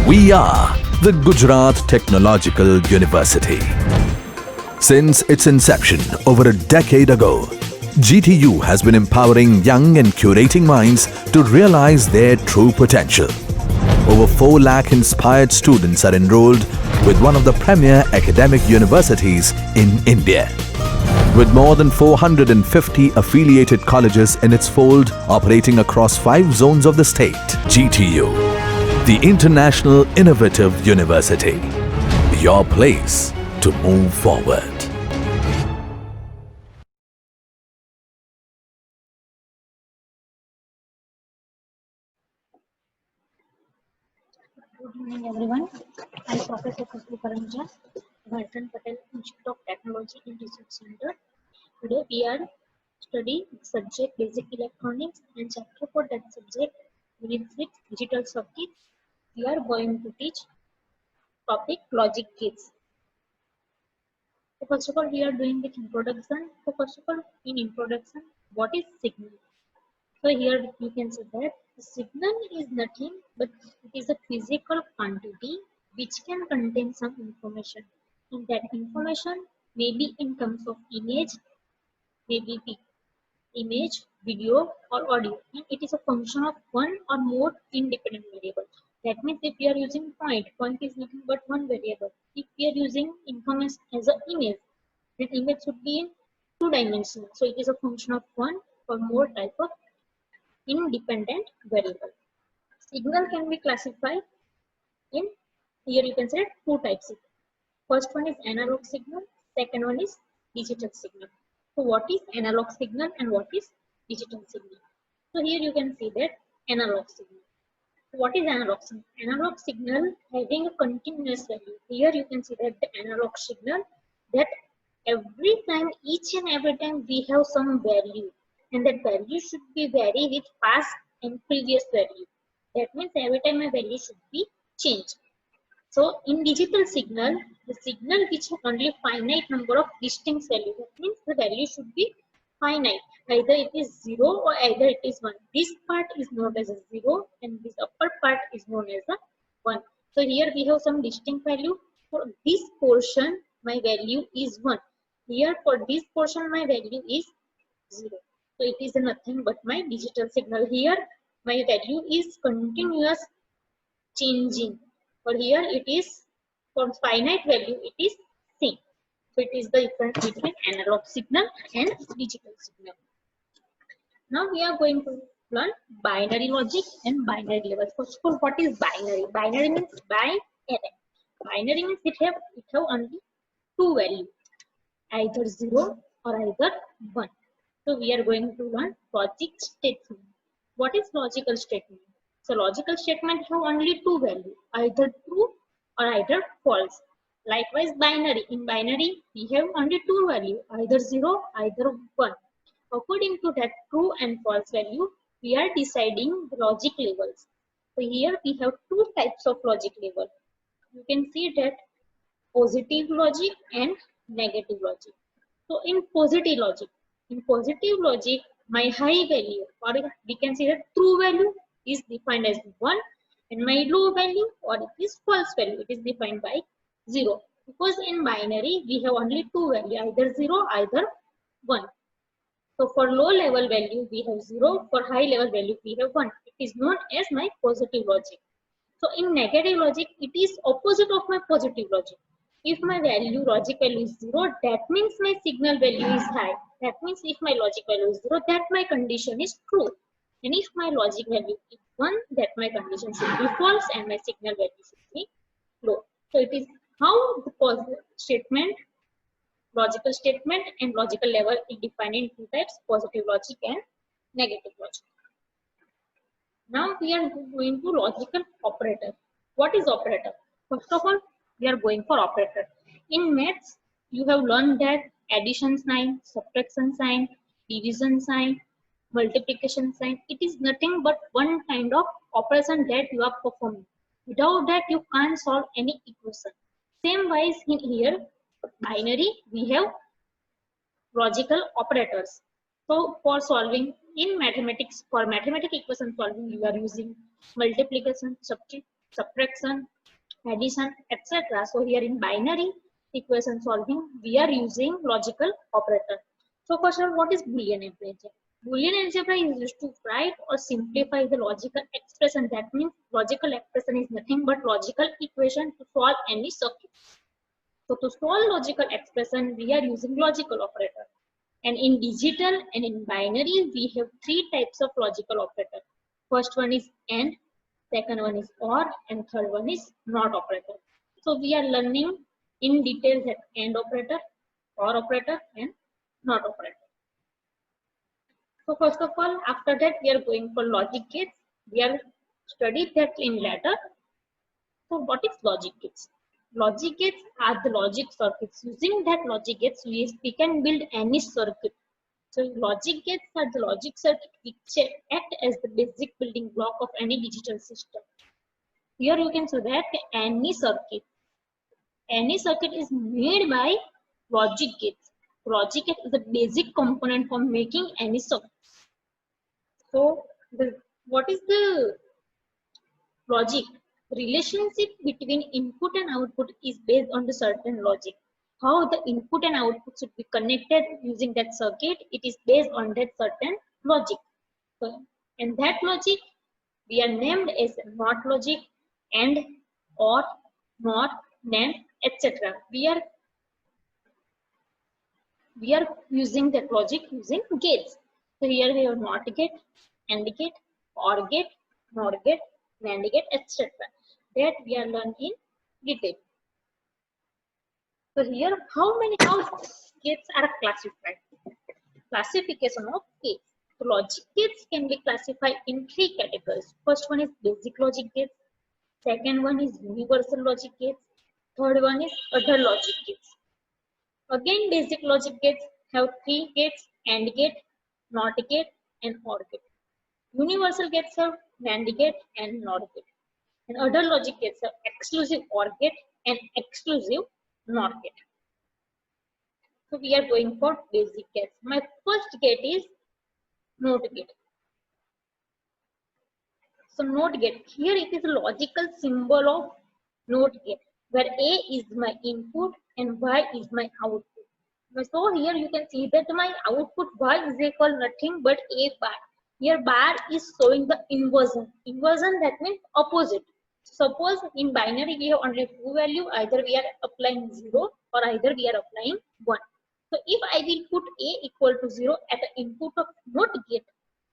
We are the Gujarat Technological University. Since its inception over a decade ago, GTU has been empowering young and curating minds to realize their true potential. Over 4 lakh inspired students are enrolled with one of the premier academic universities in India. With more than 450 affiliated colleges in its fold operating across 5 zones of the state, GTU, the International Innovative University, your place to move forward. Good evening, everyone. I am Professor Khushbu Karamja, Bhartan Patel Institute of Technology and Research Center. Today we are studying subject Basic Electronics and chapter for that subject Unit 6 Digital Circuit. We are going to teach topic Logic Gates. So first of all, we are doing the introduction. So first of all, in introduction, what is signal? So here you can see that the signal is nothing but it is a physical quantity which can contain some information. And that information may be in terms of image, maybe image, video or audio. And it is a function of one or more independent variables. That means if we are using point is nothing but one variable. If we are using information as an image, then image should be in 2 dimensional. So it is a function of one or more type of independent variable. Signal can be classified in, here you can say 2 types. First one is analog signal, second one is digital signal. So what is analog signal and what is digital signal? So here you can see that analog signal. What is analog signal? Analog signal having a continuous value. Here you can see that the analog signal, that every time, each and every time we have some value, and that value should be vary with past and previous value. That means every time a value should be changed. So in digital signal, the signal which has only finite number of distinct values. That means the value should be finite. Either it is 0 or either it is 1. This part is known as a 0 and this upper part is known as a 1. So here we have some distinct value. For this portion, my value is 1. Here for this portion, my value is 0. So it is nothing but my digital signal. Here my value is continuous changing. For here it is for finite value it is same. So it is the difference between analog signal and digital signal. Now we are going to learn binary logic and binary level. First of all, what is binary? Binary means binary. Binary means it have only 2 values, either 0 or either 1. So we are going to learn logic statement. What is logical statement? So logical statement have only 2 values, either true or either false. Likewise binary. In binary we have only 2 values, either 0, either 1. According to that true and false value, we are deciding the logic levels. So here we have 2 types of logic level. You can see that positive logic and negative logic. So in positive logic, my high value, or we can say that true value is defined as 1, and my low value, or it is false value, it is defined by 0. Because in binary we have only 2 values, either 0, either 1. So for low level value we have 0, for high level value we have 1. It is known as my positive logic. So in negative logic, it is opposite of my positive logic. If my logic value is 0, that means my signal value is high. That means if my logic value is 0, that my condition is true. And if my logic value is 1, that my condition should be false and my signal value should be low. So it is how the positive statement, logical statement and logical level is defined in 2 types, positive logic and negative logic. Now we are going to logical operator. What is operator? First of all, we are going for operator. In maths, you have learned that addition sign, subtraction sign, division sign, multiplication sign. It is nothing but one kind of operation that you are performing. Without that, you can't solve any equation. Same wise in here, binary, we have logical operators. So for solving in mathematics, for mathematical equation solving, you are using multiplication, subtraction, addition, etc. So here in binary equation solving, we are using logical operator. So first of all, what is Boolean algebra? Boolean algebra is used to write or simplify the logical expression. That means logical expression is nothing but logical equation to solve any circuit. So to solve logical expression, we are using logical operator. And in digital and in binary, we have three types of logical operator. First one is AND, second one is OR, and third one is NOT operator. So we are learning in detail that AND operator, OR operator, and NOT operator. So first of all, after that, we are going for logic gates. We are studied that in later. So what is logic gates? Logic gates are the logic circuits. Using that logic gates, we can build any circuit. So logic gates are the logic circuit which act as the basic building block of any digital system. Here you can see that any circuit is made by logic gates. Logic gate is the basic component for making any circuit. So what is the logic? Relationship between input and output is based on the certain logic. How the input and output should be connected using that circuit, it is based on that certain logic. So, and that logic we are named as NOT logic, AND, OR, NOT, NAND, etc. We are using that logic using gates. So here we have NOT gate, AND gate, OR gate, NOT gate, NAND gate, etc. That we are learning in detail. So here, how gates are classified? Classification of gates. So logic gates can be classified in three categories. First one is basic logic gates. Second one is universal logic gates. Third one is other logic gates. Again, basic logic gates have three gates: AND gate, NOT gate, and OR gate. Universal gates have NAND gate and NOT gate. And other logic gates have exclusive OR gate and exclusive NOT gate. So we are going for basic gates. My first gate is NOT gate. So NOT gate, here it is a logical symbol of NOT gate, where A is my input and Y is my output. So here you can see that my output Y is equal nothing but A bar. Here bar is showing the inversion. Inversion, that means opposite. Suppose in binary we have only two value, either we are applying 0 or either we are applying 1. So if I will put A equal to 0 at the input of NOT gate,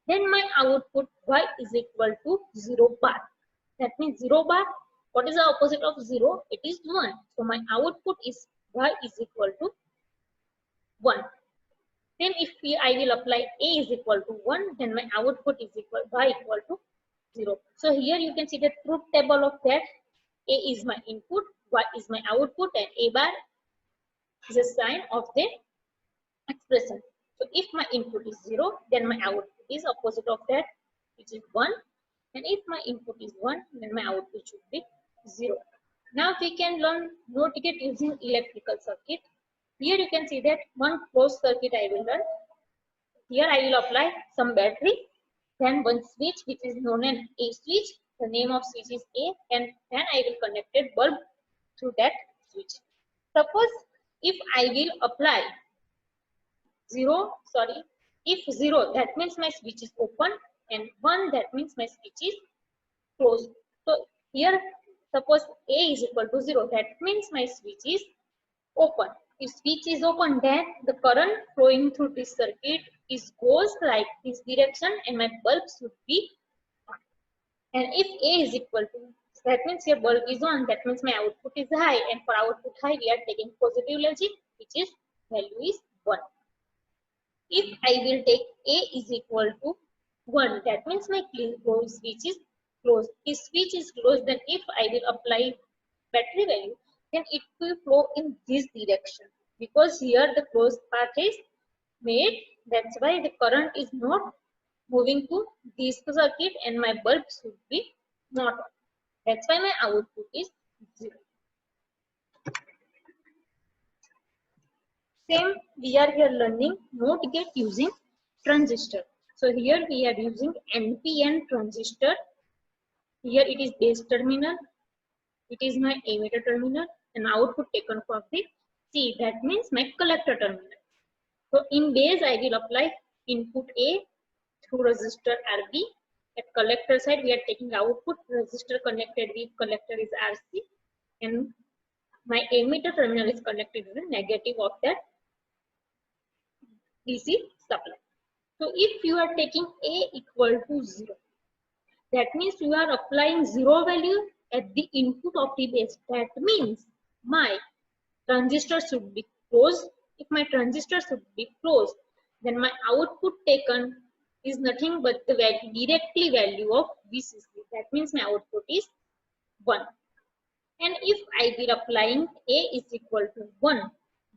then my output Y is equal to 0 bar. That means 0 bar, what is the opposite of 0? It is 1. So my output is Y is equal to 1. Then if I will apply A is equal to 1, then my output is Y equal to 0. So here you can see the truth table of that. A is my input, Y is my output, and A bar is a sign of the expression. So if my input is 0, then my output is opposite of that, which is 1. And if my input is 1, then my output should be 0. Now we can learn NOT gate using electrical circuit. Here you can see that one closed circuit I will learn. Here I will apply some battery, then one switch which is known as A switch. The name of switch is A, and then I will connect a bulb through that switch. Suppose if I will apply 0, if 0, that means my switch is open, and 1, that means my switch is closed. So here suppose A is equal to 0, that means my switch is open. If switch is open, then the current flowing through this circuit goes like this direction, and my bulb should be on. And if A is equal to, that means your bulb is on, that means my output is high, and for output high we are taking positive logic, which is value is 1. If I will take A is equal to 1, that means my switch is closed. If switch is closed, then if I will apply battery value, then it will flow in this direction, because here the closed path is made. That's why the current is not moving to this circuit, and my bulb should be not on. That's why my output is 0. Same, we are here learning NOT gate using transistor. So here we are using NPN transistor. Here it is base terminal, it is my emitter terminal, and output taken from the C, that means my collector terminal. So in base I will apply input A through resistor RB. At collector side we are taking output resistor connected with collector is RC, and my emitter terminal is connected to the negative of that DC supply. So if you are taking A equal to 0, that means you are applying 0 value at the input of the base. That means my transistor should be closed. If my transistor should be closed, then my output taken is nothing but the directly value of VCC. That means my output is 1. And if I will applying A is equal to 1,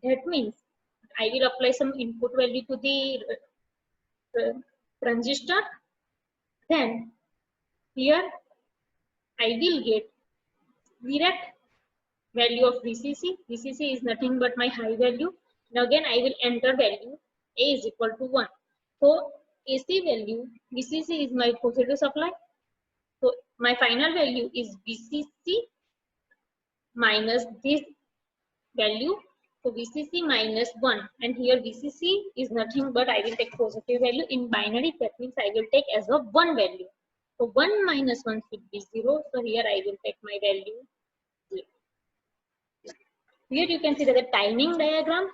that means I will apply some input value to the transistor. Then here I will get direct value of VCC. VCC is nothing but my high value. Now again I will enter value A is equal to 1. So AC value, VCC is my positive supply. So my final value is VCC minus this value. So VCC minus 1, and here VCC is nothing but I will take positive value in binary. That means I will take as of 1 value. So 1 minus 1 should be 0. So here I will take my value 0. Here you can see that the timing diagram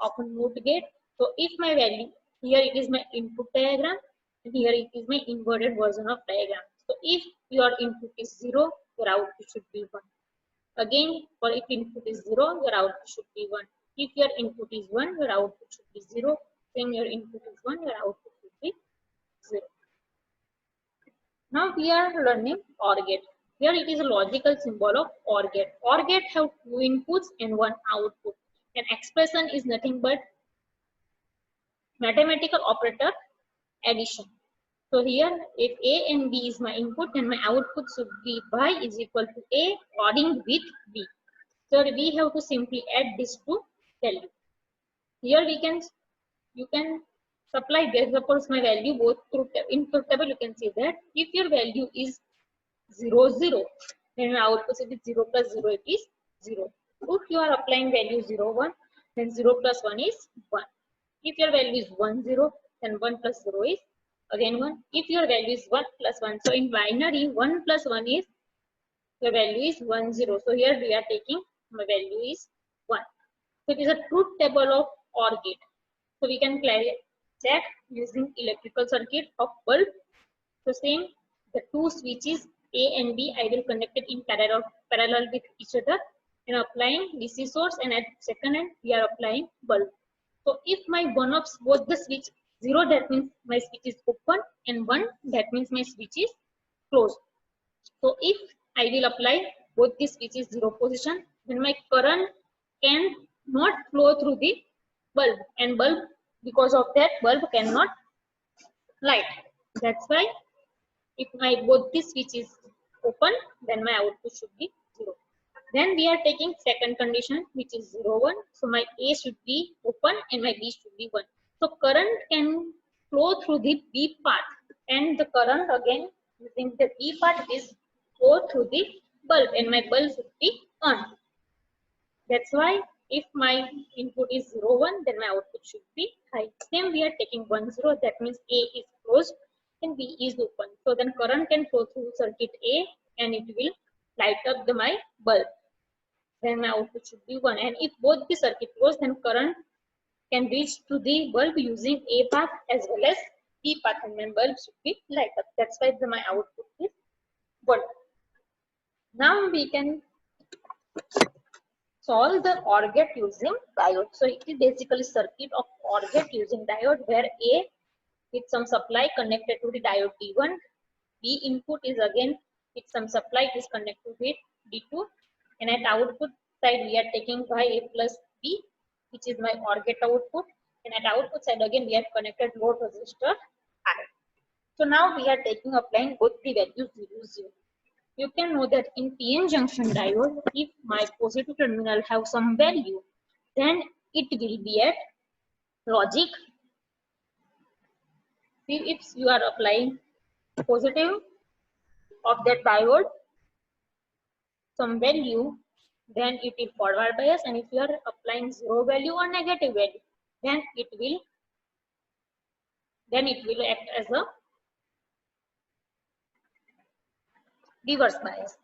of a NOT gate. So if my value, here it is my input diagram, and here it is my inverted version of diagram. So if your input is 0, your output should be 1. Again, for if input is 0, your output should be 1. If your input is 1, your output should be 0. Then your input is 1, your output should be 0. Now we are learning OR gate. Here it is a logical symbol of OR gate. OR gate have 2 inputs and 1 output. An expression is nothing but mathematical operator addition. So here if A and B is my input, then my output should be Y is equal to A adding with B. So we have to simply add these two values. Here you can supply this. Suppose my value both through input table, you can see that if your value is 0, 0, then output should be 0 plus 0, it is 0. If you are applying value 0, 1, then 0 plus 1 is 1. If your value is 1, 0, then 1 plus 0 is again 1. If your value is 1 plus 1, so in binary 1 plus 1 is, your value is 1, 0. So here we are taking my value is 1. So it is a truth table of OR gate. So we can check using electrical circuit of bulb. So same, the two switches A and B I will connect it in parallel with each other, and applying DC source, and at second end we are applying bulb. So if my one of both the switch 0, that means my switch is open, and 1, that means my switch is closed. So if I will apply both the switches 0 position, then my current can not flow through the bulb, and bulb, because of that bulb cannot light. That's why if my both the switch is open, then my output should be 0. Then we are taking second condition, which is 0, 1. So my A should be open and my B should be 1. So current can flow through the B path, and the current again using the B path is flow through the bulb, and my bulb should be on. That's why if my input is 0, 1, then my output should be high. Same we are taking 1, 0, that means A is closed and B is open. So then current can flow through circuit A and it will light up my bulb. Then my output should be 1. And if both the circuit closed, then current can reach to the bulb using A path as well as B path, and my bulb should be light up. That's why my output is 1. Now we can solve the OR gate using diode. So it is basically circuit of OR gate using diode, where A with some supply connected to the diode D1, B input is again with some supply, it is connected with D2, and at output side we are taking Y A plus B, which is my OR gate output, and at output side again we have connected load resistor I. So now we are applying both the values 0, 0. You can know that in PN junction diode, if my positive terminal have some value, then it will be at logic. If you are applying positive of that diode, some value, then it is forward bias, and if you are applying zero value or negative value, then it will act as a reverse bias.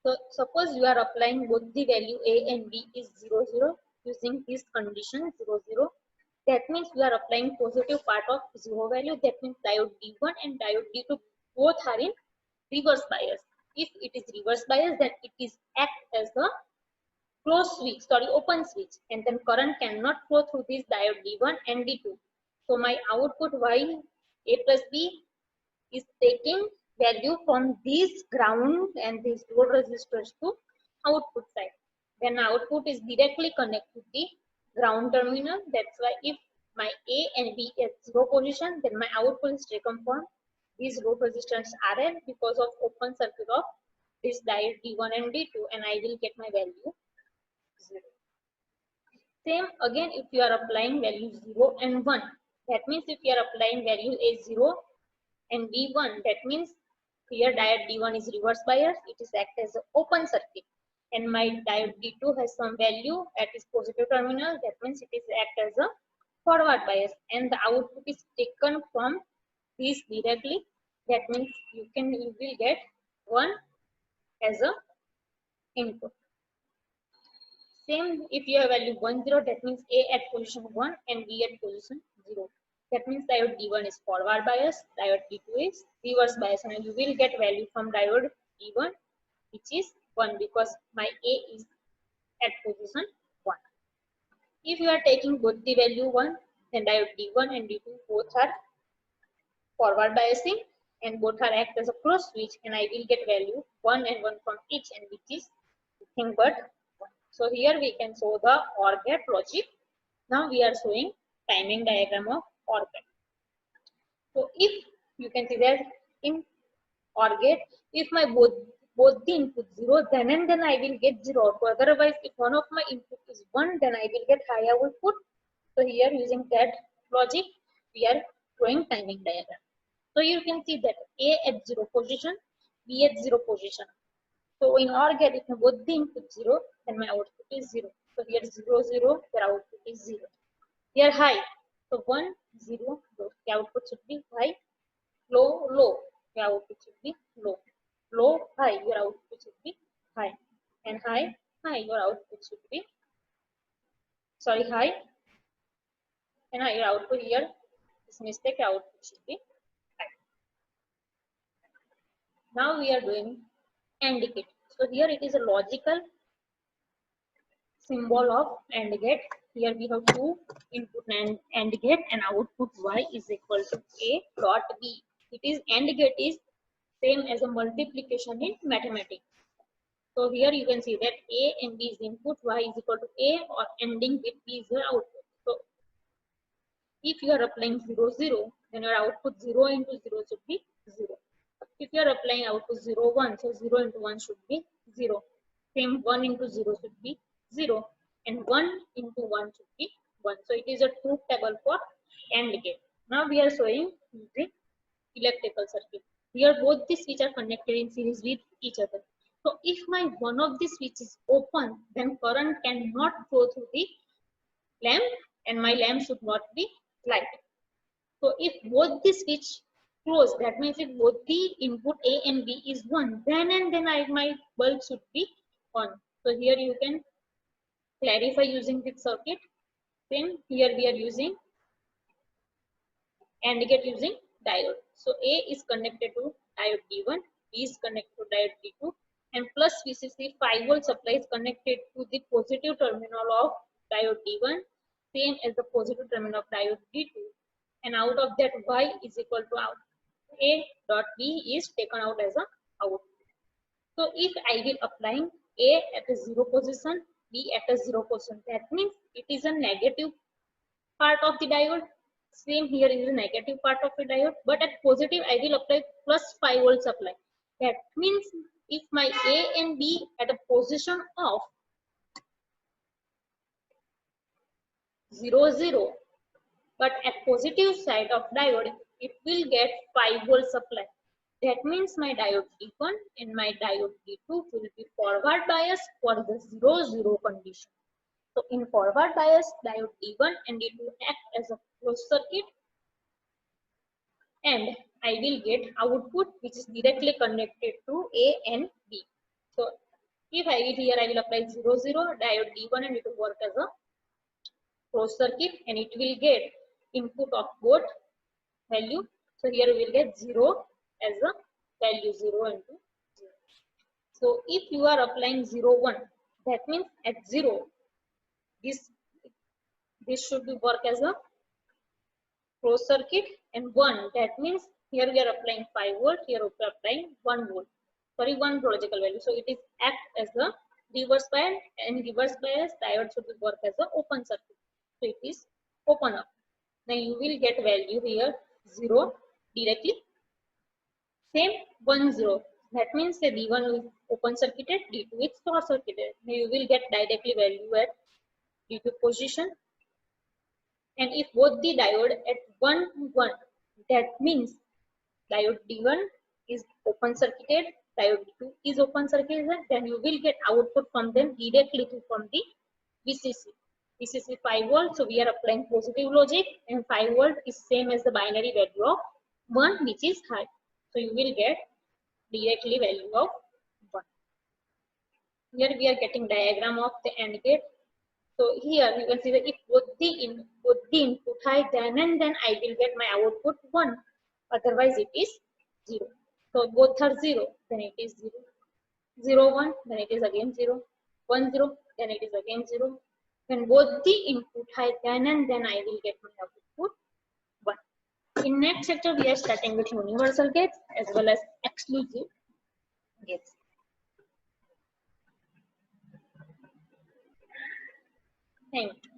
So suppose you are applying both the value A and B is 0, 0 using this condition 0, 0. That means we are applying positive part of 0 value. That means diode D1 and diode D2 both are in reverse bias. If it is reverse bias, then it is act as a open switch, and then current cannot flow through this diode D1 and D2. So my output Y A plus B is taking value from this ground and these load resistors to output side. Then output is directly connected to the ground terminal. That's why if my A and B is zero position, then my output is taken from these load resistance RL because of open circuit of this diode D1 and D2, and I will get my value 0. Same again if you are applying value 0 and 1. That means if you are applying value A0 and B1, that means here diode D1 is reverse bias, it is act as an open circuit, and my diode D2 has some value at its positive terminal, that means it is act as a forward bias, and the output is taken from this directly. That means you will get 1 as a input. Same if you have value 1, 0, that means A at position 1 and B at position 0. That means diode D1 is forward bias, diode D2 is reverse bias, and you will get value from diode D1 which is 1 because my A is at position 1. If you are taking both the value 1, then diode D1 and D2 both are forward biasing and both are act as a cross switch, and I will get value 1 and 1 from each, and which is nothing but 1. So here we can show the OR gate logic. Now we are showing timing diagram of OR gate. So if you can see that in OR gate, if my both the input 0, then and then I will get 0 output. Otherwise, if one of my input is 1, then I will get high output. So here using that logic, we are showing timing diagram. So you can see that A at 0 position, B at 0 position. So in OR gate, if both the input 0, then my output is 0. So here 0, 0, your output is 0. Here high, so 1, 0, low. The output should be high. Low, low. Your output should be low. Low, high. Your output should be high. And high, high. Your output should be high. And high. Your output here, this mistake, your output should be high. Now we are doing AND gate. So here it is a logical symbol of AND gate. Here we have two input AND gate, and output Y is equal to A dot B. It is AND gate is same as a multiplication in mathematics. So here you can see that A and B is input, Y is equal to A, or ending with B is your output. So if you are applying 0, 0, then your output 0 into 0 should be 0. If you are applying output 0, 1, so 0 into 1 should be 0. Same 1 into 0 should be 0. And 1 into 1 should be 1. So it is a truth table for AND gate. Now we are showing the electrical circuit. Here both the switches are connected in series with each other. So if my one of the switch is open, then current cannot flow through the lamp, and my lamp should not be lighted. So if both the switch close, that means if both the input A and B is 1, then and then my bulb should be on. So here you can clarify using this circuit. Then here we are using AND gate using diode. So A is connected to diode D1, B is connected to diode D2, and plus VCC 5V supply is connected to the positive terminal of diode D1, same as the positive terminal of diode D2, and out of that Y is equal to out. A dot B is taken out as a output. So if I will applying A at a 0 position, B at a 0 position, that means it is a negative part of the diode. Same here is the negative part of the diode, but at positive I will apply plus 5V supply. That means if my A and B at a position of 0, 0, but at positive side of diode it will get 5V supply. That means my diode D1 and my diode D2 will be forward biased for the 0, 0 condition. So in forward bias, diode D1 and D2 act as a closed circuit, and I will get output which is directly connected to A and B. So if I here I will apply 0, 0, diode D1 and it will work as a closed circuit and it will get input of both value. So here we will get 0 as a value, 0 into 0. So if you are applying 0, 1, that means at 0 this should be work as a closed circuit, and 1, that means here we are applying 5 volt, here we are applying 1 volt, sorry 1 logical value. So it is act as a reverse bias, and reverse bias diode should work as a open circuit. So it is open up. Now you will get value here 0 directly. Same 1, 0. That means the D1 is open circuited, D2 is short circuited. Now you will get directly value at D2 position. And if both the diode at 1, 1, that means diode D1 is open circuited, diode D2 is open circuited, then you will get output from them directly from the VCC. VCC 5 volt, so we are applying positive logic, and 5 volt is same as the binary value of 1, which is high. So you will get directly value of 1. Here we are getting diagram of the AND gate. So here you can see that if both the input high, then and then I will get my output 1. Otherwise it is 0. So both are 0, then it is 0. 0, 1, then it is again 0. 1, 0, then it is again 0. When both the input high, then and then I will get my output 1. In next chapter we are starting with universal gates as well as exclusive gates. Thank you.